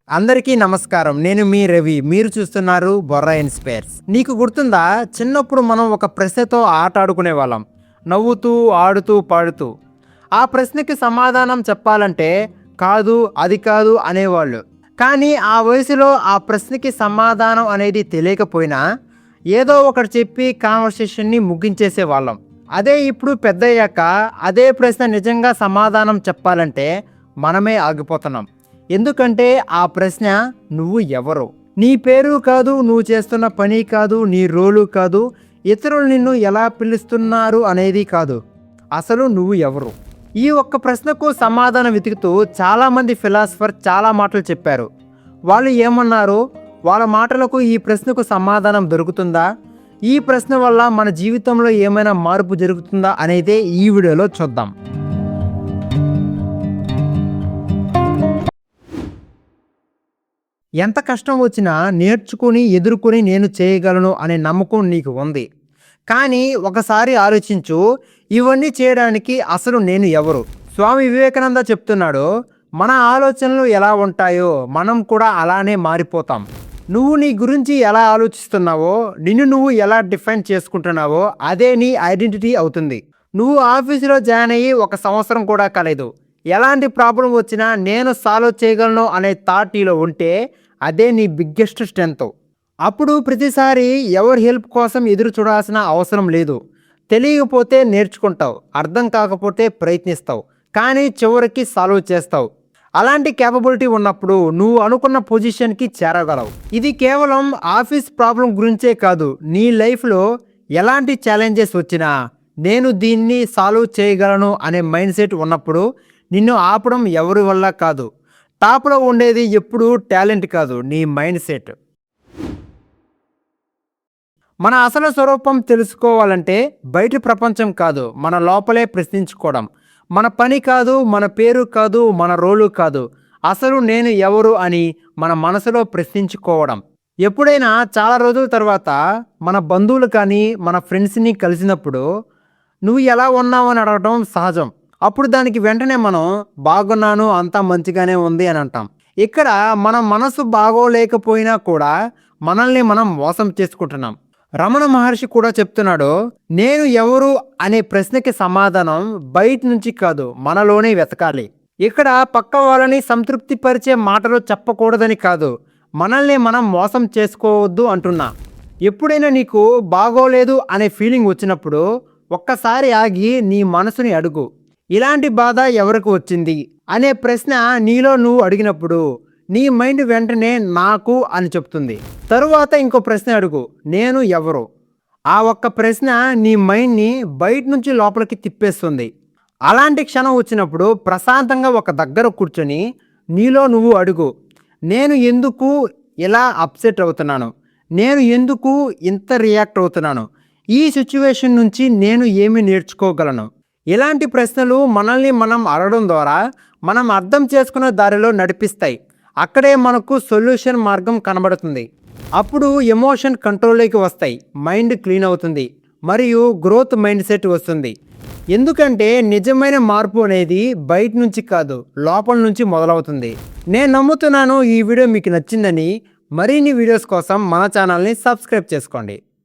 అందరికీ నమస్కారం. నేను మీ రవి. మీరు చూస్తున్నారు బొర్రా ఇన్స్పైర్స్. నీకు గుర్తుందా, చిన్నప్పుడు మనం ఒక ప్రశ్నతో ఆట ఆడుకునే వాళ్ళం, నవ్వుతూ ఆడుతూ పాడుతూ. ఆ ప్రశ్నకి సమాధానం చెప్పాలంటే కాదు, అది కాదు అనేవాళ్ళు. కానీ ఆ వయసులో ఆ ప్రశ్నకి సమాధానం అనేది తెలియకపోయినా ఏదో ఒకటి చెప్పి కాన్వర్సేషన్ని ముగించేసే వాళ్ళం. అదే ఇప్పుడు పెద్దయ్యాక అదే ప్రశ్న నిజంగా సమాధానం చెప్పాలంటే మనమే ఆగిపోతున్నాం. ఎందుకంటే ఆ ప్రశ్న నువ్వు ఎవరు, నీ పేరు కాదు, నువ్వు చేస్తున్న పని కాదు, నీ రోలు కాదు, ఇతరులు నిన్ను ఎలా పిలుస్తున్నారు అనేది కాదు, అసలు నువ్వు ఎవరు. ఈ ఒక్క ప్రశ్నకు సమాధానం వెతుకుతూ చాలామంది ఫిలాసఫర్ చాలా మాటలు చెప్పారు. వాళ్ళు ఏమన్నారు, వాళ్ళ మాటలకు ఈ ప్రశ్నకు సమాధానం దొరుకుతుందా, ఈ ప్రశ్న వల్ల మన జీవితంలో ఏమైనా మార్పు జరుగుతుందా అనేదే ఈ వీడియోలో చూద్దాం. ఎంత కష్టం వచ్చినా నేర్చుకుని ఎదుర్కొని నేను చేయగలను అనే నమ్మకం నీకు ఉంది. కానీ ఒకసారి ఆలోచించు, ఇవన్నీ చేయడానికి అసలు నేను ఎవరు? స్వామి వివేకానంద చెప్తున్నాడు, మన ఆలోచనలు ఎలా ఉంటాయో మనం కూడా అలానే మారిపోతాం. నువ్వు నీ గురించి ఎలా ఆలోచిస్తున్నావో, నిన్ను నువ్వు ఎలా డిఫైన్ చేసుకుంటున్నావో అదే నీ ఐడెంటిటీ అవుతుంది. నువ్వు ఆఫీసులో జాయిన్ అయ్యి 1 సంవత్సరం కూడా కాలేదు, ఎలాంటి ప్రాబ్లం వచ్చినా నేను సాల్వ్ చేయగలను అనే థాట్ నీలో ఉంటే అదే నీ బిగ్గెస్ట్ స్ట్రెంత్. అప్పుడు ప్రతిసారి ఎవరి హెల్ప్ కోసం ఎదురు చూడాల్సిన అవసరం లేదు. తెలియకపోతే నేర్చుకుంటావు, అర్థం కాకపోతే ప్రయత్నిస్తావు, కానీ చివరికి సాల్వ్ చేస్తావు. అలాంటి క్యాపబిలిటీ ఉన్నప్పుడు నువ్వు అనుకున్న పొజిషన్కి చేరగలవు. ఇది కేవలం ఆఫీస్ ప్రాబ్లం గురించే కాదు, నీ లైఫ్లో ఎలాంటి ఛాలెంజెస్ వచ్చినా నేను దీన్ని సాల్వ్ చేయగలను అనే మైండ్ సెట్ ఉన్నప్పుడు నిన్ను ఆపడం ఎవరి వల్ల కాదు. టాప్లో ఉండేది ఎప్పుడు టాలెంట్ కాదు, నీ మైండ్ సెట్. మన అసలు స్వరూపం తెలుసుకోవాలంటే బయట ప్రపంచం కాదు, మన లోపలే ప్రశ్నించుకోవడం. మన పని కాదు, మన పేరు కాదు, మన రోలు కాదు, అసలు నేను ఎవరు అని మన మనసులో ప్రశ్నించుకోవడం. ఎప్పుడైనా చాలా రోజుల తర్వాత మన బంధువులు కానీ మన ఫ్రెండ్స్ని కలిసినప్పుడు నువ్వు ఎలా ఉన్నావు అని అడగడం సహజం. అప్పుడు దానికి వెంటనే మనం బాగున్నాను, అంతా మంచిగానే ఉంది అని అంటాం. ఇక్కడ మన మనసు బాగోలేకపోయినా కూడా మనల్ని మనం మోసం చేసుకుంటున్నాం. రమణ మహర్షి కూడా చెప్తున్నాడు, నేను ఎవరు అనే ప్రశ్నకి సమాధానం బయట నుంచి కాదు, మనలోనే వెతకాలి. ఇక్కడ పక్క వాళ్ళని సంతృప్తి పరిచే మాటలు చెప్పకూడదని కాదు, మనల్ని మనం మోసం చేసుకోవద్దు అంటున్నా. ఎప్పుడైనా నీకు బాగోలేదు అనే ఫీలింగ్ వచ్చినప్పుడు ఒక్కసారి ఆగి నీ మనసుని అడుగు, ఇలాంటి బాధ ఎవరికి వచ్చింది అనే ప్రశ్న నీలో నువ్వు అడిగినప్పుడు నీ మైండ్ వెంటనే నాకు అని చెప్తుంది. తరువాత ఇంకో ప్రశ్న అడుగు, నేను ఎవరు. ఆ ఒక్క ప్రశ్న నీ మైండ్ని బయట నుంచి లోపలికి తిప్పేస్తుంది. అలాంటి క్షణం వచ్చినప్పుడు ప్రశాంతంగా ఒక దగ్గర కూర్చొని నీలో నువ్వు అడుగు, నేను ఎందుకు ఇలా అప్సెట్ అవుతున్నాను, నేను ఎందుకు ఇంత రియాక్ట్ అవుతున్నాను, ఈ సిచ్యువేషన్ నుంచి నేను ఏమి నేర్చుకోగలను. ఇలాంటి ప్రశ్నలు మనల్ని మనం అడగడం ద్వారా మనం అర్థం చేసుకునే దారిలో నడిపిస్తాయి. అక్కడే మనకు సొల్యూషన్ మార్గం కనబడుతుంది. అప్పుడు ఎమోషన్ కంట్రోల్లోకి వస్తాయి, మైండ్ క్లీన్ అవుతుంది, మరియు గ్రోత్ మైండ్ సెట్ వస్తుంది. ఎందుకంటే నిజమైన మార్పు అనేది బయట నుంచి కాదు, లోపల నుంచి మొదలవుతుంది. నేను నమ్ముతున్నాను ఈ వీడియో మీకు నచ్చిందని. మరిన్ని వీడియోస్ కోసం మన ఛానల్ని సబ్స్క్రైబ్ చేసుకోండి.